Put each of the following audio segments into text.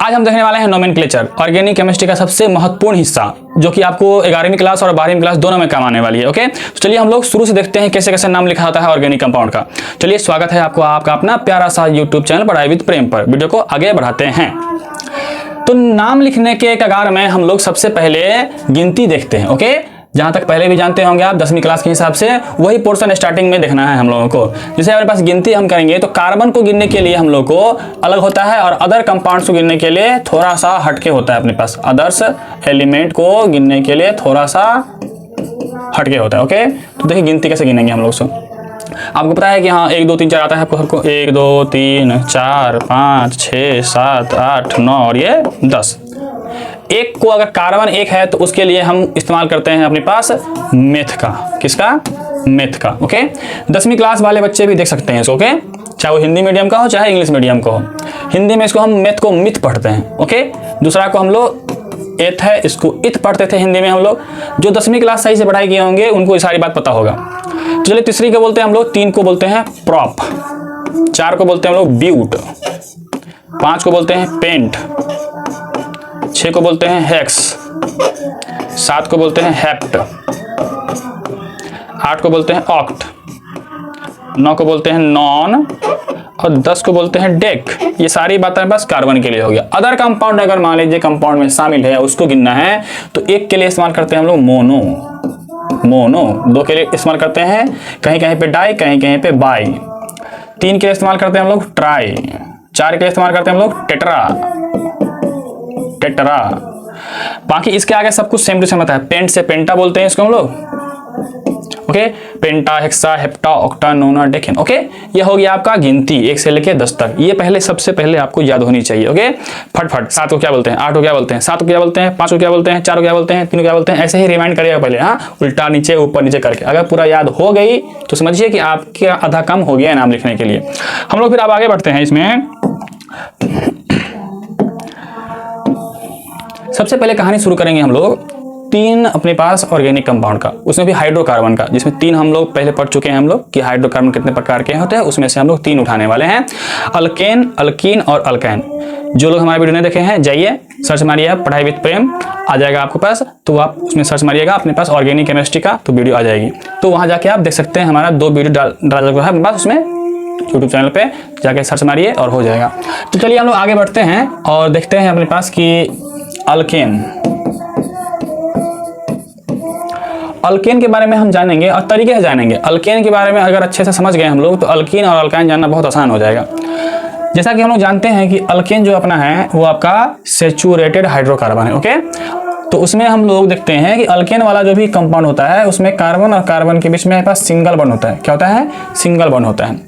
आज हम देखने वाले हैं नोमेनक्लेचर, ऑर्गेनिक केमिस्ट्री का सबसे महत्वपूर्ण हिस्सा, जो कि आपको 11वीं क्लास और 12वीं क्लास दोनों में काम आने वाली है। ओके, तो चलिए हम लोग शुरू से देखते हैं कैसे कैसे नाम लिखा होता है ऑर्गेनिक कंपाउंड का। चलिए, स्वागत है आपको आपका अपना प्यारा सा यूट्यूब चैनल पढ़ाई विद प्रेम पर। वीडियो को आगे बढ़ाते हैं। तो नाम लिखने के कगार में हम लोग सबसे पहले गिनती देखते हैं। ओके, जहां तक पहले भी जानते होंगे आप 10वीं क्लास के हिसाब से वही पोर्शन स्टार्टिंग में देखना है हम लोगों को। जैसे हमारे पास गिनती हम करेंगे तो कार्बन को गिनने के लिए हम लोग को अलग होता है और अदर कंपाउंड्स को गिनने के लिए थोड़ा सा हटके होता है। अपने पास अदर्स एलिमेंट को गिनने के लिए थोड़ा सा हटके होता है। ओके, तो देखिए गिनती कैसे गिनेंगे हम लोग। सो आपको पता है कि हाँ 1 2 3 4 आता है आपको 1 2 3 4 5 6 7 8 9 और ये 10। एक को अगर कार्बन एक है तो उसके लिए हम इस्तेमाल करते हैं अपने पास मेथ का। किसका? मेथ का। ओके, 10वीं क्लास वाले बच्चे भी देख सकते हैं इसको। ओके, चाहे वो हिंदी मीडियम का हो चाहे इंग्लिश मीडियम का हो। हिंदी में इसको हम मेथ को मिथ पढ़ते हैं। ओके, दूसरा को हम लोग एथ है, इसको इथ पढ़ते थे हिंदी में हम लोग। जो 10वीं क्लास सही से पढ़ाई किए होंगे उनको ये सारी बात पता होगा। तो चलिए, तीसरी को बोलते हैं हम लोग, 3 को बोलते हैं प्रॉप, 4 को बोलते हैं हम लोग ब्यूट, 5 को बोलते हैं पेंट, 6 को बोलते हैं हेक्स, 7 को बोलते हैं हेप्ट, 8 को बोलते हैं ऑक्ट, 9 को बोलते हैं नॉन और 10 को बोलते हैं डेक। ये सारी बातें बस कार्बन के लिए हो गया। अदर कंपाउंड अगर मान लीजिए कंपाउंड में शामिल है उसको गिनना है तो एक के लिए इस्तेमाल करते हैं हम लोग मोनो, 2 के लिए इस्तेमाल करते हैं कहीं कहीं पे डाई, कहीं कहीं पे बाई, 3 के लिए इस्तेमाल करते हैं हम लोग ट्राई, 4 के लिए इस्तेमाल करते हैं हम लोग टेट्रा। बाकी इसके आगे सब कुछ सेम टू सेम आता है। पेंट से पेंटा बोलते हैं इसको हम लोग। Okay, penta, hexa, hepta, octa, nona, decane. Okay, ये हो गया आपका गिनती 1 से लेके 10 तक। ये पहले सबसे पहले आपको याद होनी चाहिए। ओके, फटफट 7 को क्या बोलते हैं, 8 को क्या बोलते हैं, 7 को क्या बोलते हैं, 5 को क्या बोलते हैं, 4 को क्या बोलते हैं, 3 को क्या बोलते हैं। ऐसे ही रिमाइंड करिएगा पहले। हाँ, उल्टा नीचे ऊपर नीचे करके। अगर पूरा याद हो गई तो समझिए कि आपका आधा कम हो गया है नाम लिखने के लिए। हम लोग फिर अब आगे बढ़ते हैं। इसमें सबसे पहले कहानी शुरू करेंगे हम लोग 3 अपने पास ऑर्गेनिक कंपाउंड का, उसमें भी हाइड्रोकार्बन का, जिसमें 3 हम लोग पहले पढ़ चुके हैं हम लोग कि हाइड्रोकार्बन कितने प्रकार के होते हैं। उसमें से हम लोग 3 उठाने वाले हैं, अल्केन, अल्कीन और अल्काइन। जो लोग हमारे वीडियो नहीं देखे हैं जाइए सर्च मारिए आप पढ़ाई विद प्रेम, आ जाएगा आपके पास। तो आप उसमें सर्च मारिएगा अपने पास ऑर्गेनिक केमिस्ट्री का तो वीडियो आ जाएगी। तो वहाँ जाके आप देख सकते हैं, हमारा 2 वीडियो डाला है अपने पास उसमें यूट्यूब चैनल पे जाके सर्च मारिए और हो जाएगा। तो चलिए हम लोग आगे बढ़ते हैं और देखते हैं अपने पास कि अल्केन। अल्केन के बारे में हम जानेंगे और तरीके से जानेंगे। अल्केन के बारे में अगर अच्छे से समझ गए हम लोग तो अल्कीन और अल्काइन जानना बहुत आसान हो जाएगा। जैसा कि हम लोग जानते हैं कि अल्केन जो अपना है वो आपका सैचुरेटेड हाइड्रोकार्बन है। ओके, तो उसमें हम लोग देखते हैं कि अल्केन वाला जो भी कंपाउंड होता है उसमें कार्बन और कार्बन के बीच में पास सिंगल बॉन्ड होता है। क्या होता है? सिंगल बॉन्ड होता है।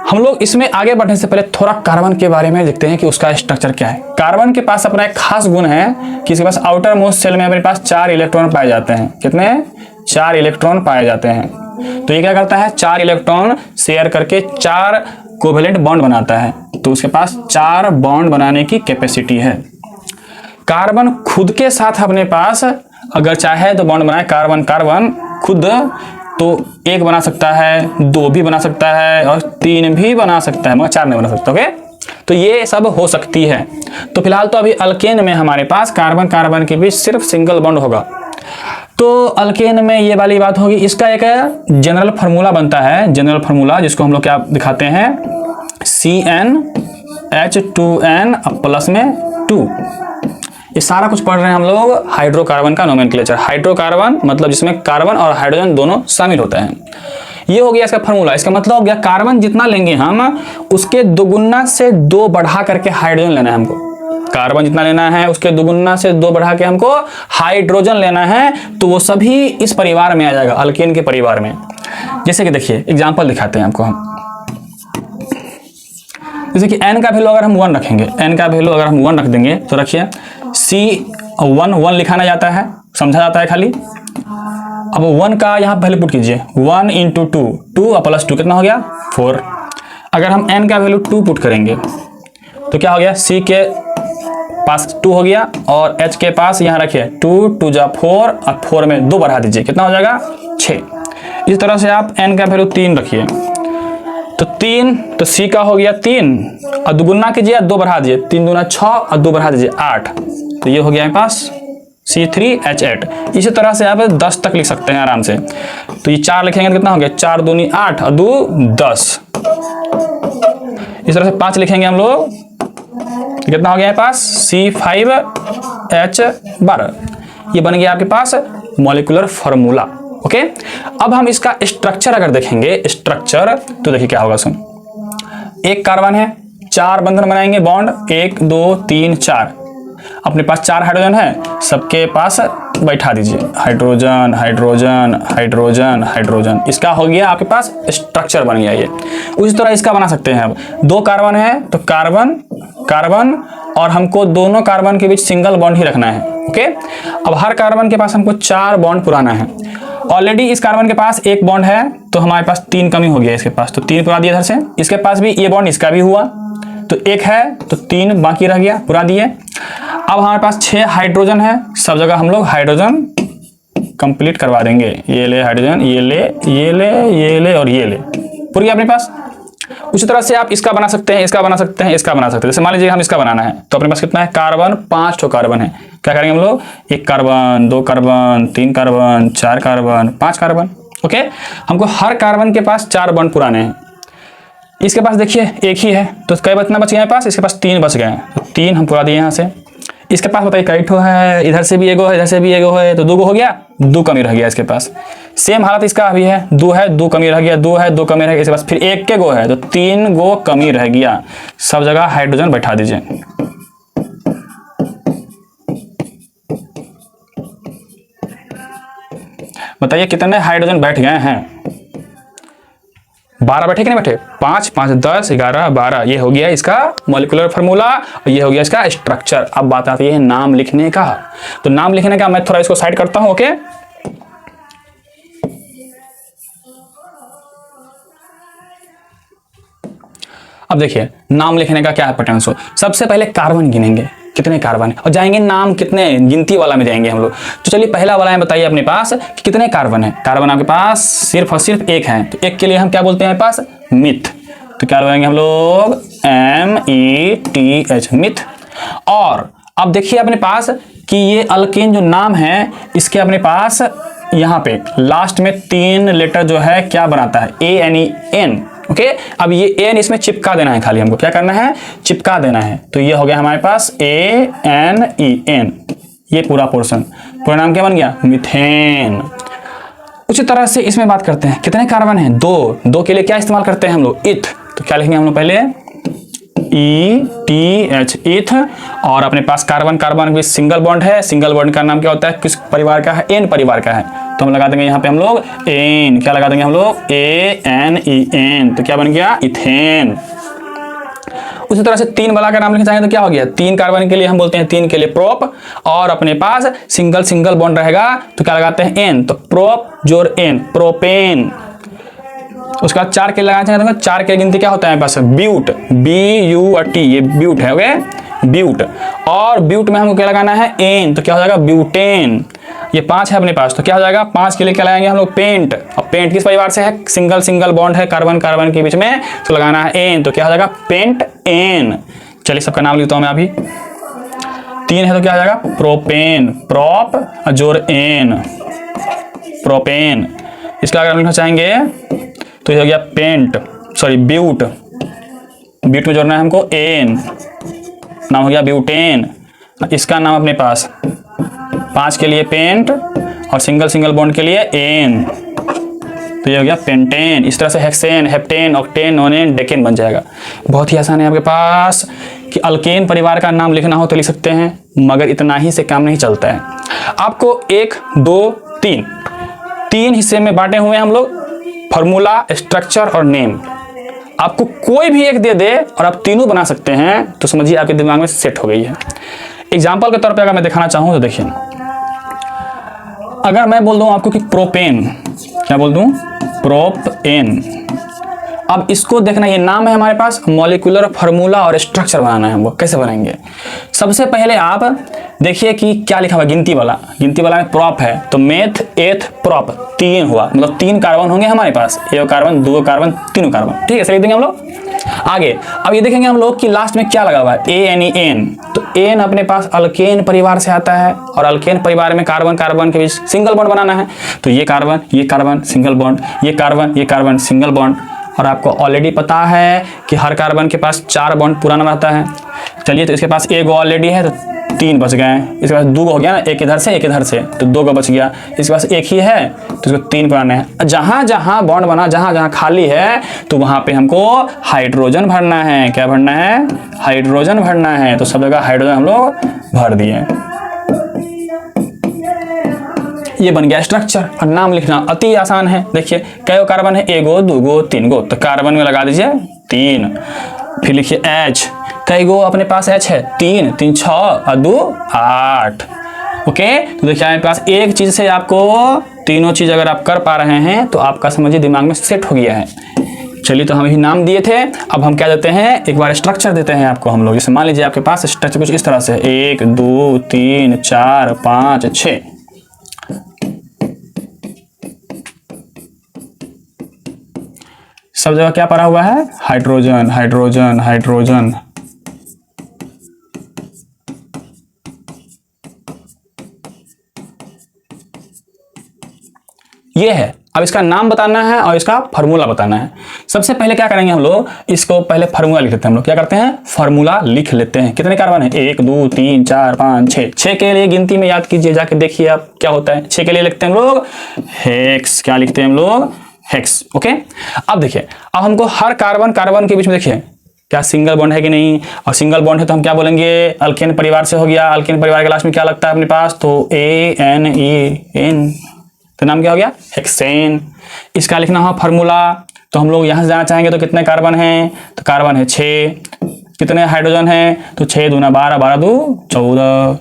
हम लोग इसमें आगे बढ़ने से पहले थोड़ा कार्बन के बारे में देखते हैं कि उसका स्ट्रक्चर क्या है। कार्बन के पास अपना एक खास गुण है कि इसके पास आउटर मोस्ट शेल में अपने पास 4 इलेक्ट्रॉन पाए जाते हैं। कितने? 4 इलेक्ट्रॉन पाए जाते हैं। तो ये क्या करता है? 4 इलेक्ट्रॉन शेयर करके 4 कोवेलेंट बॉन्ड बनाता है। तो उसके पास 4 बॉन्ड बनाने की कैपेसिटी है। कार्बन खुद के साथ अपने पास अगर चाहे तो बॉन्ड बनाए, कार्बन कार्बन खुद तो 1 बना सकता है, 2 भी बना सकता है और 3 भी बना सकता है, मगर 4 नहीं बना सकता। ओके, तो ये सब हो सकती है। तो फिलहाल तो अभी अल्केन में हमारे पास कार्बन कार्बन के बीच सिर्फ सिंगल बॉन्ड होगा। तो अल्केन में ये वाली बात होगी। इसका एक जनरल फार्मूला बनता है, जनरल फार्मूला जिसको हम लोग क्या दिखाते हैं, CnH2n प्लस में 2। ये सारा कुछ पढ़ रहे हैं हम लोग हाइड्रोकार्बन का नोमेनक्लेचर। हाइड्रोकार्बन मतलब जिसमें कार्बन और हाइड्रोजन दोनों शामिल होते हैं। ये हो गया इसका फार्मूला। इसका मतलब हो गया कार्बन जितना लेंगे हम उसके दुगुना से 2 बढ़ा करके हाइड्रोजन लेना है हमको। कार्बन जितना लेना है उसके दुगुना से 2 बढ़ा के हमको हाइड्रोजन लेना है। तो वो सभी इस परिवार में आ जाएगा, अल्केन के परिवार में। जैसे कि देखिए एग्जाम्पल दिखाते हैं आपको हम। जैसे कि n का वैल्यू अगर हम 1 रखेंगे, n का वैल्यू अगर हम 1 रख देंगे तो रखिए C1 लिखाना जाता है, समझा जाता है खाली। अब 1 का यहाँ वैल्यू पुट कीजिए, 1 × 2, 2 प्लस 2 कितना हो गया? 4। अगर हम n का वैल्यू 2 पुट करेंगे तो क्या हो गया? C के पास 2 हो गया और H के पास यहाँ रखिए 2 2 जा 4 और 4 में 2 बढ़ा दीजिए, कितना हो जाएगा? 6। इस तरह से आप n का वैल्यू 3 रखिए। तो 3, तो सी का हो गया 3 और दुगुना कीजिए 2 बढ़ा दीजिए, 3 दूना 6 और 2 बढ़ा दीजिए 8, तो ये हो गया मेरे पास C3H8। इसी तरह से आप 10 तक लिख सकते हैं आराम से। तो ये 4 लिखेंगे तो कितना हो गया, 4 दूनी 8 और 2 10। इस तरह से 5 लिखेंगे हम लोग, कितना हो गया पास C5H12। ये बन गया आपके पास मॉलिक्यूलर फार्मूला। ओके, अब हम इसका स्ट्रक्चर अगर देखेंगे, स्ट्रक्चर तो देखिए क्या होगा। सुन, एक कार्बन है, 4 बंधन बनाएंगे बॉन्ड, 1 2 3 4। अपने पास 4 हाइड्रोजन है, सबके पास बैठा दीजिए, हाइड्रोजन हाइड्रोजन हाइड्रोजन हाइड्रोजन। इसका हो गया आपके पास स्ट्रक्चर बन गया ये। उसी तरह इसका बना सकते हैं। अब 2 कार्बन है तो कार्बन कार्बन, और हमको दोनों कार्बन के बीच सिंगल बॉन्ड ही रखना है। ओके, अब हर कार्बन के पास हमको 4 बॉन्ड पुराना है। ऑलरेडी इस कार्बन के पास 1 बॉन्ड है, तो हमारे पास 3 कमी हो गया इसके पास, तो 3 पुरा दिए इधर से। इसके पास भी ये बॉन्ड, इसका भी हुआ, तो 1 है तो 3 बाकी रह गया, पुरा दिए। अब हमारे पास 6 हाइड्रोजन है, सब जगह हम लोग हाइड्रोजन कंप्लीट करवा देंगे। ये ले हाइड्रोजन, ये ले ये ले ये ले और ये ले, पूरी अपने पास। उसी तरह से आप इसका बना सकते हैं, इसका बना सकते हैं, इसका बना सकते हैं। जैसे मान लीजिए हम इसका बनाना है, तो अपने पास कितना है, कार्बन 5 ठो कार्बन है। क्या करेंगे हम लोग, 1 carbon 2 carbon 3 carbon 4 carbon 5 carbon. Okay, हमको हर कार्बन के पास 4 बॉन्ड पुराने हैं। इसके पास देखिए 1 ही है, तो कई बचना बच गए पास, इसके पास 3 बच गए, तो 3 हम पुरा दिए यहाँ से। इसके पास बताइए कई ठो है, इधर से भी एगो है, इधर से भी एगो है, तो 2 हो गया, 2 कमी रह गया इसके पास। सेम हालत इसका भी है, 2 है 2 कमी रह गया, 2 है 2 कमी रह गया इसके पास। फिर 1 के गो है तो 3 गो कमी रह गया। सब जगह हाइड्रोजन बैठा दीजिए। बताइए कितने हाइड्रोजन बैठ गए हैं, 12 बैठे कि नहीं बैठे, 5 5 10 11 12। ये हो गया इसका मॉलिक्यूलर फार्मूला और ये हो गया इसका स्ट्रक्चर। अब बात आती है नाम लिखने का। तो नाम लिखने का मैं थोड़ा इसको साइड करता हूं। ओके, अब देखिए नाम लिखने का क्या है पैटर्न। सो सबसे पहले कार्बन गिनेंगे, कितने कार्बन है, और जाएंगे नाम कितने, गिनती वाला में जाएंगे हम लोग। तो चलिए पहला वाला है, बताइए अपने पास कि कितने कार्बन है। कार्बन आपके पास सिर्फ और सिर्फ 1 है, तो 1 के लिए हम क्या बोलते हैं हमारे पास, मिथ। तो क्या लगाएंगे हम लोग, METH, मिथ। और अब देखिए अपने पास कि ये अल्केन जो नाम है, इसके अपने पास यहाँ पे लास्ट में 3 लेटर जो है क्या बनाता है, ANEN। ओके, अब ये एन इसमें चिपका देना है, खाली हमको क्या करना है, चिपका देना है। तो ये हो गया हमारे पास ANEN, ये पूरा पोर्शन, पूरा नाम क्या बन गया, मीथेन। उसी तरह से इसमें बात करते हैं कितने कार्बन हैं, 2 के लिए क्या इस्तेमाल करते हैं हम लोग, इथ। तो क्या लिखेंगे हम लोग पहले, ETH, इथ। और अपने पास कार्बन कार्बन भी सिंगल बॉन्ड है, सिंगल बॉन्ड का नाम क्या होता है, किस परिवार का है, एन परिवार का है। तो हम लगा देंगे यहाँ पे हम लोग एन, क्या लगा देंगे हम लोग, ANEN। तो क्या बन गया, इथेन। उसी तरह से 3 वाला का नाम लिखना चाहेंगे तो क्या हो गया, 3 कार्बन के लिए हम बोलते हैं 3 के लिए प्रोप, और अपने पास सिंगल सिंगल बॉन्ड रहेगा तो क्या लगाते हैं, एन। तो प्रोप जोड़ एन, प्रोपेन। उसका 4 के लगाना चाहेंगे तो 4 के गिनती क्या होता है पास, ब्यूट, BUT, ये ब्यूट है। ओके, ब्यूट। और ब्यूट में हमको क्या लगाना है, एन। तो क्या हो जाएगा, ब्यूटेन। ये 5 है अपने पास, तो क्या हो जाएगा, 5 के लिए क्या लगाएंगे हम लोग, पेंट। और पेंट किस परिवार से है, सिंगल सिंगल बॉन्ड है कार्बन कार्बन के बीच में, तो लगाना है एन। तो क्या हो जाएगा, पेंट एन। चलिए सबका नाम लिखता हूं मैं अभी। 3 है तो क्या हो जाएगा, प्रोपेन, प्रोप जोर एन, प्रोपेन। इसका अगर हम लिखना चाहेंगे तो ये हो गया पेंट, सॉरी ब्यूट, ब्यूट में जोड़ना है हमको एन, नाम हो गया ब्यूटेन। इसका नाम अपने पास 5 के लिए पेंट और सिंगल सिंगल बॉन्ड के लिए एन, तो ये हो गया पेंटेन। इस तरह से हेक्सेन, हेप्टेन, ऑक्टेन, नोनेन, डेकेन बन जाएगा। बहुत ही आसान है आपके पास कि अल्केन परिवार का नाम लिखना हो तो लिख सकते हैं, मगर इतना ही से काम नहीं चलता है। आपको 1 2 3 हिस्से में बांटे हुए हैं हम लोग, फॉर्मूला, स्ट्रक्चर और नेम। आपको कोई भी एक दे दे और आप तीनों बना सकते हैं, तो समझिए आपके दिमाग में सेट हो गई है। एग्जाम्पल के तौर पे अगर मैं दिखाना चाहूं तो देखिए, अगर मैं बोल दूं आपको कि प्रोपेन, क्या बोल दूं, प्रोपेन। अब इसको देखना, ये नाम है हमारे पास, मॉलिक्यूलर फार्मूला और स्ट्रक्चर बनाना है हमको। कैसे बनाएंगे, सबसे पहले आप देखिए कि क्या लिखा हुआ, गिनती वाला, गिनती वाला में प्रॉप है तो मेथ एथ प्रॉप 3 हुआ, मतलब 3 कार्बन होंगे हमारे पास, एक कार्बन, 2 कार्बन, 3 कार्बन। ठीक है, लिख देंगे हम लोग आगे। अब ये देखेंगे हम लोग कि लास्ट में क्या लगा हुआ है, एन। तो एन अपने पास अल्केन परिवार से आता है, और अल्केन परिवार में कार्बन कार्बन के बीच सिंगल बॉन्ड बनाना है। तो ये कार्बन सिंगल बॉन्ड, ये कार्बन सिंगल बॉन्ड। और आपको ऑलरेडी पता है कि हर कार्बन के पास 4 बॉन्ड पुराना रहता है। चलिए, तो इसके पास एक ऑलरेडी है तो 3 बच गए। इसके पास 2 हो गया ना, एक इधर से एक इधर से, तो 2 का बच गया। इसके पास एक ही है तो इसको 3 पुराने हैं। जहां जहां बॉन्ड बना, जहां जहां खाली है, तो वहां पे हमको हाइड्रोजन भरना है। क्या भरना है? हाइड्रोजन भरना है। तो सब जगह हाइड्रोजन हम लोग भर दिए। ये बन गया स्ट्रक्चर। और नाम लिखना अति आसान है। देखिए कई कार्बन है, 1 गो 2 गो 3 गो, तो कार्बन में लगा दीजिए 3। फिर लिखिए H, कई गो अपने पास H है, 3 3 6 और 2 8। ओके, तो देखिए हमारे पास एक चीज से आपको तीनों चीज अगर आप कर पा रहे हैं तो आपका समझिए दिमाग में सेट हो गया है। चलिए, तो हम ही नाम दिए थे, अब हम क्या देते हैं, एक बार स्ट्रक्चर देते हैं आपको हम लोग। जैसे मान लीजिए आपके पास स्ट्रक्चर कुछ इस तरह से 1 2 3 4 5 6। सब जगह क्या पड़ा हुआ है? Hydrogen hydrogen hydrogen. ये है। अब इसका नाम बताना है और इसका फार्मूला बताना है। सबसे पहले क्या करेंगे हम लोग, इसको पहले फार्मूला लिख लेते हैं। हम लोग क्या करते हैं, फार्मूला लिख लेते हैं। कितने कार्बन है? 1 2 3 4 5 6। 6 के लिए गिनती में याद कीजिए, जाके देखिए आप क्या होता है। 6 के लिए लिखते हैं हम लोग हेक्स। क्या लिखते हैं हम लोग? हेक्स। ओके, अब देखिए, अब हमको हर कार्बन कार्बन के बीच में देखिए क्या सिंगल बॉन्ड है कि नहीं। और सिंगल बॉन्ड है तो हम क्या बोलेंगे, अल्केन परिवार से हो गया। अल्केन परिवार के लास्ट में क्या लगता है अपने पास, तो ANEN, तो नाम क्या हो गया? हेक्सेन। इसका लिखना हो फार्मूला। तो हम लोग यहां से जाना चाहेंगे तो कितने कार्बन हैं, तो कार्बन है 6। कितने हाइड्रोजन है, तो 6 दूना 12 12 2 14।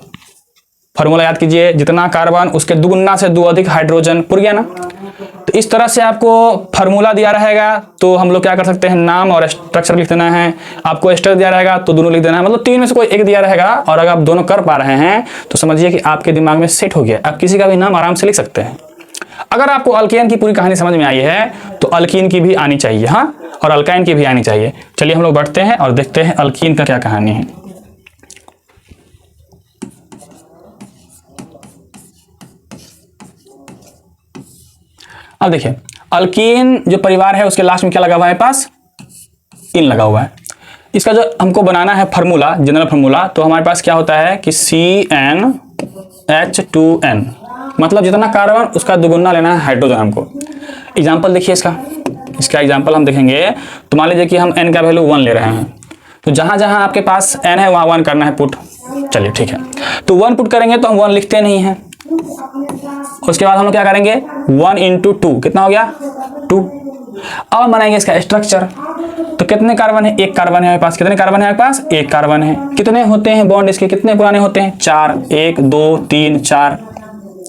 फार्मूला याद कीजिए, जितना कार्बन उसके दुगुना से 2 अधिक हाइड्रोजन। पुर गया ना। तो इस तरह से आपको फार्मूला दिया रहेगा तो हम लोग क्या कर सकते हैं, नाम और स्ट्रक्चर लिख देना है। आपको स्ट्रक्चर दिया रहेगा तो दोनों लिख देना है, मतलब 3 में से कोई एक दिया रहेगा। और अगर आप दोनों कर पा रहे हैं तो समझिए कि आपके दिमाग में सेट हो गया। आप किसी का भी नाम आराम से लिख सकते हैं। अगर आपको अल्केन की पूरी कहानी समझ में आई है तो अल्कीन की भी आनी चाहिए, हाँ, और अल्काइन की भी आनी चाहिए। चलिए हम लोग बढ़ते हैं और देखते हैं अल्कीन का क्या कहानी है। अब देखिए, अल्कीन जो परिवार है उसके लास्ट में क्या लगा हुआ है पास, इन लगा हुआ है। इसका जो हमको बनाना है फार्मूला, जनरल फार्मूला, तो हमारे पास क्या होता है कि CnH2n, मतलब जितना कार्बन उसका दुगुना लेना है हाइड्रोजन हमको। एग्जाम्पल देखिए इसका एग्जाम्पल हम देखेंगे। तो मान लीजिए कि हम n का वैल्यू 1 ले रहे हैं, तो जहां जहां आपके पास n है वहां 1 करना है पुट। चलिए ठीक है, तो 1 पुट करेंगे तो हम 1 लिखते नहीं हैं। उसके बाद हम लोग क्या करेंगे, 1 × 2 कितना हो गया, 2। अब हम बनाएंगे इसका स्ट्रक्चर। तो कितने कार्बन है, 1 कार्बन है हमारे पास। कितने कार्बन है हमारे पास, 1 कार्बन है। कितने होते हैं बॉन्ड इसके, कितने पुराने होते हैं, 4। 1 2 3 4,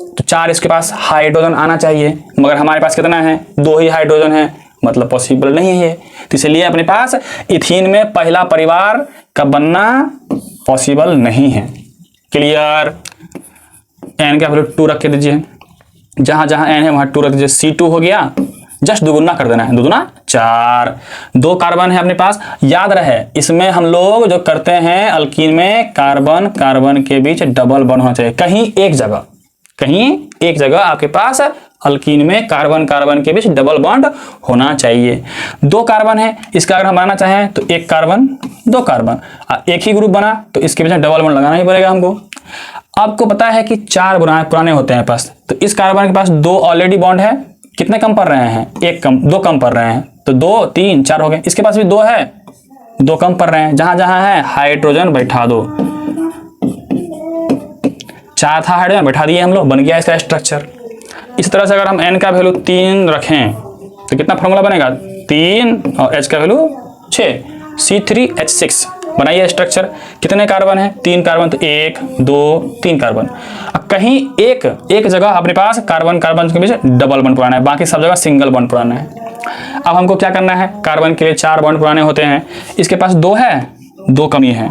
तो 4 इसके पास हाइड्रोजन आना चाहिए, मगर हमारे पास कितना है, 2 ही हाइड्रोजन है, मतलब पॉसिबल नहीं है ये। तो इसलिए अपने पास इथीन में पहला परिवार का बनना पॉसिबल नहीं है। क्लियर। n का वैल्यू 2 रख के दीजिए, जहां जहां n है वहां 2 रख दीजिए। C2 हो गया, जस्ट दुगुना कर देना है, 2 दूना 4। 2 कार्बन है अपने पास। याद रहे इसमें हम लोग जो करते हैं अल्कीन में, कार्बन कार्बन के बीच डबल बॉन्ड होना चाहिए। कहीं एक जगह आपके पास अल्कीन में कार्बन कार्बन के बीच डबल बॉन्ड होना चाहिए। 2 कार्बन है, इसका अगर हम बनाना चाहें तो 1 कार्बन 2 कार्बन, एक ही ग्रुप बना तो इसके बीच डबल बॉन्ड लगाना ही पड़ेगा हमको। आपको पता है कि 4 पुराने होते हैं पास, तो इस कार्बन के पास 2 ऑलरेडी बॉन्ड है। कितने कम पड़ रहे हैं, 2 कम पड़ रहे हैं, तो 2 3 4 हो गए। इसके पास भी 2 है, 2 कम पड़ रहे हैं। जहां जहां है हाइड्रोजन बैठा दो। 4 था हाइड्रोजन, बैठा दिए हम लोग, बन गया इसका स्ट्रक्चर। इस तरह से अगर हम n का वैल्यू 3 रखें तो कितना फॉर्मूला बनेगा, 3 और h का वैल्यू 6, C3H6। बनाइए स्ट्रक्चर। कितने कार्बन है, 3 कार्बन, तो 1 2 3 कार्बन। अब कहीं एक जगह अपने पास कार्बन कार्बन के बीच डबल बॉन्ड पुराना है, बाकी सब जगह सिंगल बॉन्ड पुराना है। अब हमको क्या करना है, कार्बन के लिए 4 बॉन्ड पुराने होते हैं, इसके पास 2 है, 2 कमी है।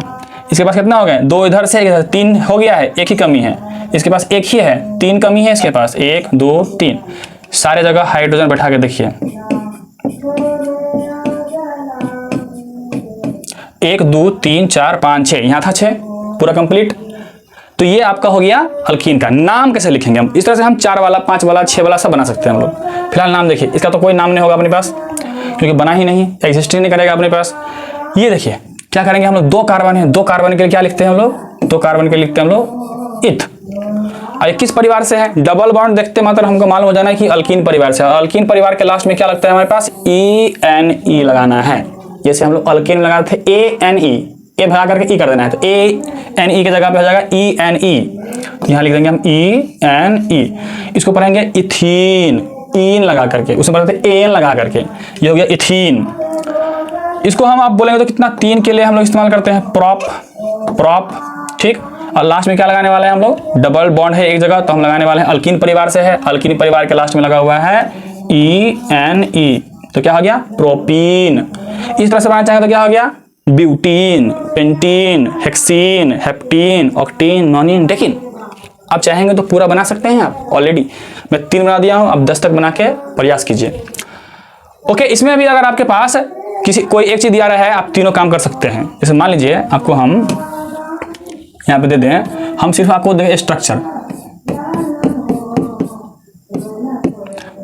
इसके पास कितना हो गया, 2 इधर से, इधर 3 हो गया है, एक ही कमी है, इसके पास एक ही है, 3 कमी है इसके पास, 1 2 3। सारे जगह हाइड्रोजन बैठा के देखिए, 1 2 3 4 5 6, यहाँ था 6, पूरा कंप्लीट। तो ये आपका हो गया अल्कीन का। नाम कैसे लिखेंगे हम, इस तरह से हम 4 वाला 5 वाला 6 वाला सब बना सकते हैं हम लोग। फिलहाल नाम देखिए, इसका तो कोई नाम नहीं होगा अपने पास, क्योंकि बना ही नहीं, एग्जिस्ट ही नहीं करेगा अपने पास। ये देखिए क्या करेंगे हम लोग, 2 कार्बन है, 2 कार्बन के लिए क्या लिखते हैं हम लोग, 2 कार्बन के लिए लिखते हैं हम लोग इथ। और किस परिवार से है, डबल बॉन्ड देखते मात्र हमको मालूम हो जाना है कि अल्कीन परिवार से। अल्कीन परिवार के लास्ट में क्या लगता है हमारे पास, ENE लगाना है। जैसे हम लोग अल्कीन लगाते थे ANE, ए भगा करके ई कर देना है, तो ANE की जगह पे हो जाएगा ENE। यहाँ लिख देंगे हम ENE। इसको पढ़ेंगे इथीन, ईन लगा करके, उसमें पढ़ते एन लगा करके, ये हो गया इथीन। इसको हम आप बोलेंगे तो कितना, 3 के लिए हम लोग इस्तेमाल करते हैं प्रॉप, ठीक। और लास्ट में क्या लगाने वाले हैं हम लोग, डबल बॉन्ड है एक जगह, तो हम लगाने वाले हैं अल्कीन परिवार से है, अल्कीन परिवार के लास्ट में लगा हुआ है ENE, तो क्या हो गया प्रोपीन। इस तरह से बनाना चाहेंगे तो क्या हो गया, butene, pentene, hexene, heptene, octene, nonene, decene. आप चाहेंगे तो पूरा बना सकते हैं आप। ऑलरेडी मैं 3 बना दिया हूं, अब 10 तक बना के प्रयास कीजिए। ओके, इसमें भी अगर आपके पास कोई एक चीज दिया रहा है, आप तीनों काम कर सकते हैं। जैसे मान लीजिए आपको हम यहाँ पे दे दें, हम सिर्फ आपको देंगे स्ट्रक्चर,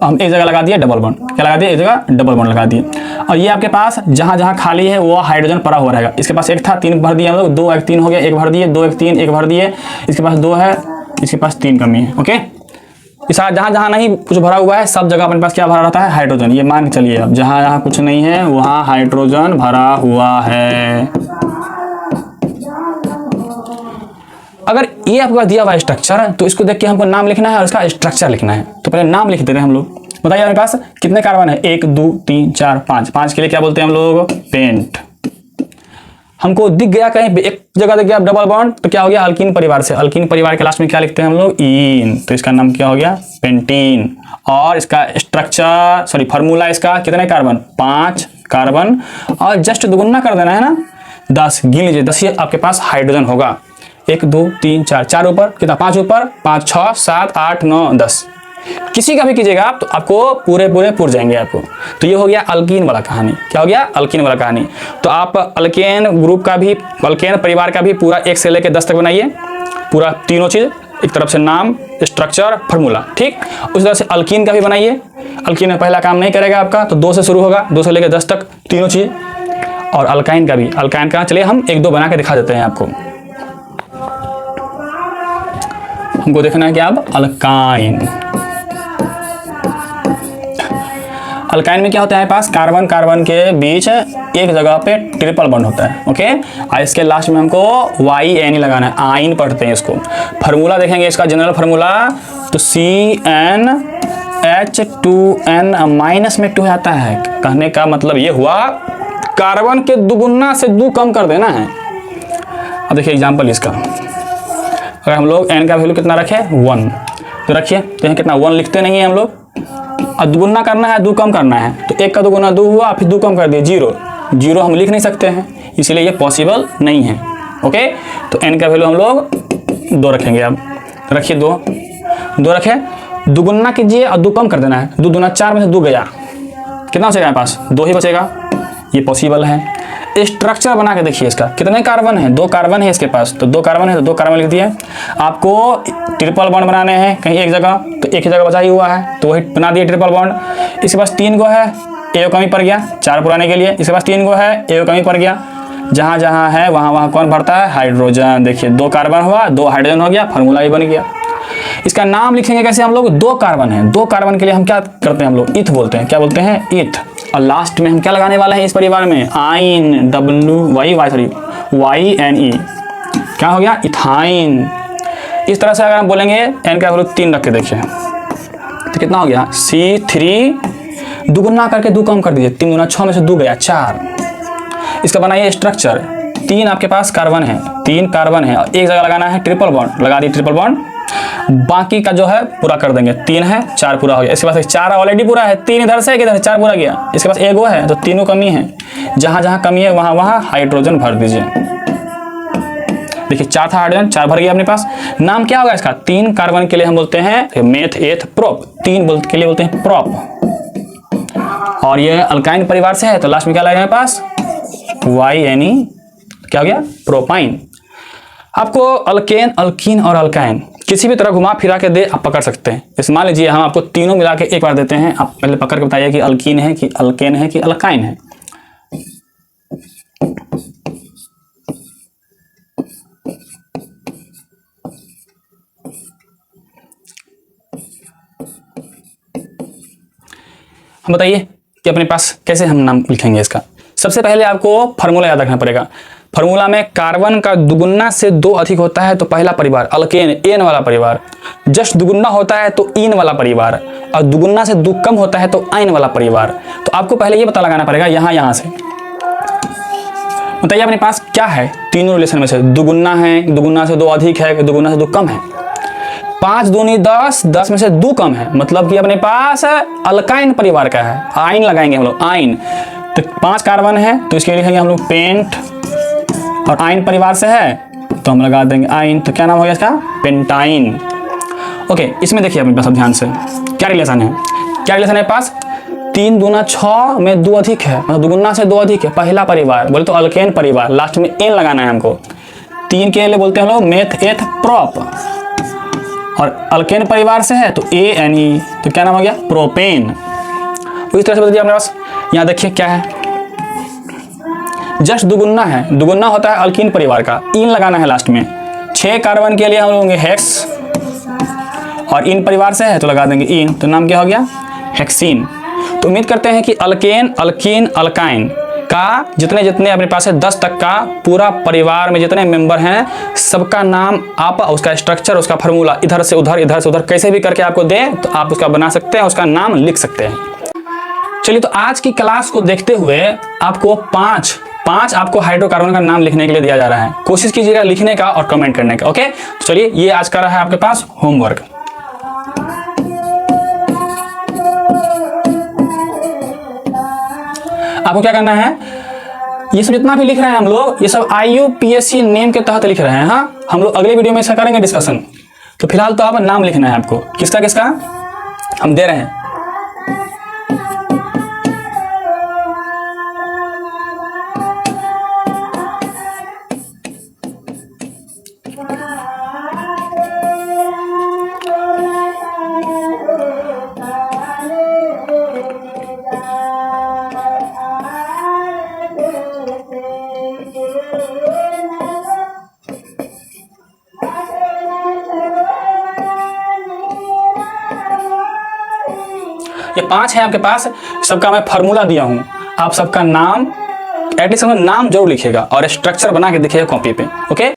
हम एक जगह लगा दिए डबल बॉन्ड, क्या लगा दिए, एक जगह डबल बॉन्ड लगा दिए। और ये आपके पास जहां जहां खाली है वो हाइड्रोजन पड़ा हुआ रहेगा। इसके पास 1 था, 3 भर दिए हम लोग, 2 1 3 हो गया, 1 भर दिए, 2 1 3 1 भर दिए, इसके पास 2 है, इसके पास 3 कमी है। ओके, इस जहां जहां नहीं कुछ भरा हुआ है, सब जगह अपने पास क्या भरा रहता है, हाइड्रोजन। ये मान के चलिए, अब जहां जहां कुछ नहीं है वहां हाइड्रोजन भरा हुआ है। अगर ये आपके पास दिया हुआ स्ट्रक्चर, तो इसको देख के हमको नाम लिखना है और इसका स्ट्रक्चर लिखना है। तो पहले नाम लिख देते हैं हम लोग। बताइए हमारे पास कितने कार्बन है, 1 2 3 4 5, 5 के लिए क्या बोलते हैं हम लोग, पेंट। हमको दिख गया कहीं एक जगह दिख गया डबल बॉन्ड, तो क्या हो गया, अल्कीन परिवार से। अल्कीन परिवार के लास्ट में क्या लिखते हैं हम लोग, ईन, तो इसका नाम क्या हो गया, पेंटीन। और इसका स्ट्रक्चर फार्मूला, इसका कितने कार्बन, 5 कार्बन, और जस्ट दुगुना कर देना है ना, 10 गिन लीजिए, 10 ही आपके पास हाइड्रोजन होगा। 1 2 3 4, 4 ऊपर कितना, 5 ऊपर, 5 6 7 8 9 10, किसी का भी कीजिएगा आप तो आपको पूरे पुर जाएंगे आपको। तो ये हो गया अल्कीन वाला कहानी। क्या हो गया, अल्कीन वाला कहानी। तो आप अल्केन ग्रुप का भी, अल्केन परिवार का भी पूरा 1 से लेकर 10 तक बनाइए, पूरा तीनों चीज, एक तरफ से नाम, स्ट्रक्चर, फार्मूला, ठीक। उस तरह से अल्कीन का भी बनाइए। अल्कीन में पहला काम नहीं करेगा आपका, तो 2 से शुरू होगा, 2 से लेकर 10 तक तीनों चीज। और अल्काइन का भी, अल्काइन का चलिए हम 1 2 बना के दिखा देते हैं आपको। हमको देखना है कि अब अल्काइन, अल्काइन में क्या होता है पास, कार्बन कार्बन के बीच एक जगह पे ट्रिपल बॉन्ड होता है। ओके, और इसके लास्ट में हमको YNE लगाना है, आइन पढ़ते हैं इसको। फार्मूला देखेंगे इसका, जनरल फार्मूला, तो CnH2n माइनस में 2 आता है। कहने का मतलब ये हुआ, कार्बन के दुगुना से 2 कम कर देना है। अब देखिए एग्जाम्पल इसका, अगर हम लोग n का वैल्यू कितना रखें, 1, तो रखिए, तो यहाँ कितना 1 लिखते नहीं है हम लोग, और दुगुना करना है, 2 कम करना है, तो 1 का दुगुना 2 हुआ, फिर 2 कम कर दिए 0, 0 हम लिख नहीं सकते हैं, इसीलिए ये पॉसिबल नहीं है। ओके, तो n का वैल्यू हम लोग 2 रखेंगे। अब रखिए 2 रखे, दुगुना कीजिए और 2 कम कर देना है, 2 दूना 4 में से 2 गया, कितना बचेगा हमारे पास, 2 ही बचेगा, ये पॉसिबल है। स्ट्रक्चर बना के देखिए इसका, कितने कार्बन है, 2 कार्बन है इसके पास, तो 2 कार्बन है तो 2 कार्बन लिख दिए। आपको ट्रिपल बॉन्ड बनाने हैं कहीं एक जगह, तो एक ही जगह बचा ही हुआ है, तो वही बना दिए ट्रिपल बॉन्ड। इसके पास 3 गो है, एक कमी पड़ गया 4 पुराने के लिए, इसके पास 3 गो है, एक कमी पड़ गया, जहाँ जहाँ है वहाँ वहाँ कौन भरता है, हाइड्रोजन। देखिए 2 कार्बन हुआ, 2 हाइड्रोजन हो गया, फार्मूला भी बन गया। इसका नाम लिखेंगे कैसे हम लोग, 2 कार्बन है, 2 कार्बन के लिए हम क्या करते हैं, हम लोग इथ बोलते हैं, क्या बोलते हैं, इथ। और लास्ट में हम क्या लगाने वाले हैं इस परिवार में, आइन, YNE, क्या हो गया, इथाइन। इस तरह से अगर हम बोलेंगे n का वैल्यू 3 रख के देखिए, तो कितना हो गया, C3, दुगुना करके 2 कम कर दीजिए, 3 गुना 6 में से 2 गया 4। इसका बनाइए स्ट्रक्चर, 3 आपके पास कार्बन है, 3 कार्बन है, और एक जगह लगाना है ट्रिपल बॉन्ड, लगा दी ट्रिपल बॉन्ड। बाकी का जो है पूरा कर देंगे, 3 है 4 पूरा हो गया। इसके पास 4 ऑलरेडी पूरा है, 3 इधर से इधर 4 पूरा गया। इसके पास 1 गो है, तो तीनों कमी है, जहां जहां कमी है वहां वहां हाइड्रोजन भर दीजिए। देखिए 4 था हाइड्रोजन, 4 भर गया अपने पास। नाम क्या होगा इसका? 3 कार्बन के लिए हम बोलते हैं मेथ एथ प्रोप, 3 के लिए बोलते हैं प्रोप। और ये अल्काइन परिवार से है तो लास्ट में क्या लगेगा हमारे पास? YNE, क्या हो गया? प्रोपाइन। आपको अल्केन, अल्कीन और अल्काइन किसी भी तरह घुमा फिरा के दे आप पकड़ सकते हैं। इस मान लीजिए हम आपको तीनों मिला के एक बार देते हैं, आप पहले पकड़ के बताइए कि अल्कीन है कि अल्केन है कि अल्काइन है। हम बताइए कि अपने पास कैसे हम नाम लिखेंगे इसका। सबसे पहले आपको फार्मूला याद रखना पड़ेगा। फार्मूला में कार्बन का दुगुना से 2 अधिक होता है तो पहला परिवार अल्केन, एन वाला परिवार। जस्ट दुगुना होता है तो इन वाला परिवार, और दुगुना से 2 कम होता है तो आइन वाला परिवार। तो आपको पहले ये पता लगाना पड़ेगा यहाँ से। बताइए अपने पास क्या है तीनों रिलेशन में से? दुगुना है, दुगुना से 2 अधिक है, दुगुना से 2 कम है। 5 दूनी 10, 10 में से 2 कम है, मतलब कि अपने पास अल्काइन परिवार का है। आइन लगाएंगे हम लोग, आइन। तो 5 कार्बन है तो इसके लिए लिखेंगे हम लोग पेंट, और आइन परिवार से है तो हम लगा देंगे आइन। तो क्या नाम हो गया इसका? पेंटाइन। ओके, इसमें देखिए अपने पास अब ध्यान से क्या रिलेशन है। क्या रिलेशन है पास? 3 दूना 6 में 2 अधिक है, मतलब दुगुना से 2 अधिक है। पहला परिवार बोले तो अल्केन परिवार, लास्ट में एन लगाना है हमको। 3 के लिए बोलते हैं हम लोग मेथ एथ प्रोप, और अल्केन परिवार से है तो ANE, तो क्या नाम हो गया? प्रोपेन। इस तरह से बता दिया अपने पास। यहाँ देखिए क्या है, जस्ट दुगुना है, दुगुना होता है अल्कीन परिवार का, इन लगाना है लास्ट में। 6 कार्बन के लिए हम लोग हेक्स, और इन परिवार से है तो लगा देंगे इन, तो नाम क्या हो गया? हेक्सीन। तो उम्मीद करते हैं कि अल्केन, अल्कीन, अल्काइन का जितने जितने अपने पास है 10 तक का पूरा परिवार में जितने मेंबर हैं सबका नाम आप, उसका स्ट्रक्चर, उसका फार्मूला इधर से उधर, इधर से उधर कैसे भी करके आपको दे तो आप उसका बना सकते हैं, उसका नाम लिख सकते हैं। चलिए, तो आज की क्लास को देखते हुए आपको पांच आपको हाइड्रोकार्बन का नाम लिखने के लिए दिया जा रहा है। कोशिश कीजिएगा लिखने का और कमेंट करने का। ओके, तो चलिए ये आज का रहा है आपके पास होमवर्क। आपको क्या करना है, ये सब जितना भी लिख रहे हैं हम लोग, ये सब IUPAC नेम के तहत लिख रहे हैं। हाँ, हम लोग अगले वीडियो में इसका करेंगे डिस्कशन। तो फिलहाल तो आप नाम लिखना है आपको, किसका किसका हम दे रहे हैं। ये 5 है आपके पास, सबका मैं फार्मूला दिया हूं। आप सबका नाम एटलीस्ट नाम जरूर लिखिएगा और स्ट्रक्चर बना के दिखिएगा कॉपी पे। ओके,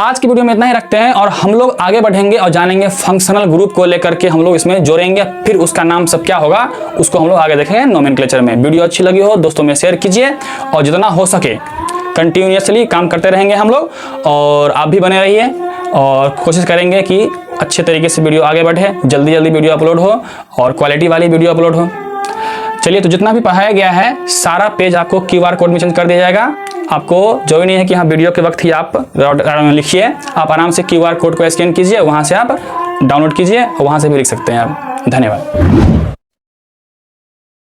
आज की वीडियो में इतना ही रखते हैं, और हम लोग आगे बढ़ेंगे और जानेंगे फंक्शनल ग्रुप को लेकर के हम लोग इसमें जोड़ेंगे। फिर उसका नाम सब क्या होगा उसको हम लोग आगे देखेंगे नोमेनक्लेचर में। वीडियो अच्छी लगी हो दोस्तों में शेयर कीजिए, और जितना हो सके कंटिन्यूसली काम करते रहेंगे हम लोग, और आप भी बने रहिए, और कोशिश करेंगे कि अच्छे तरीके से वीडियो आगे बढ़े, जल्दी जल्दी वीडियो अपलोड हो और क्वालिटी वाली वीडियो अपलोड हो। चलिए, तो जितना भी पढ़ाया गया है सारा पेज आपको QR कोड में चेंज कर दिया जाएगा। आपको जरूरी नहीं है कि हाँ वीडियो के वक्त ही आप लिखिए, आप आराम से QR कोड को स्कैन कीजिए, वहाँ से आप डाउनलोड कीजिए और वहाँ से भी लिख सकते हैं आप। धन्यवाद।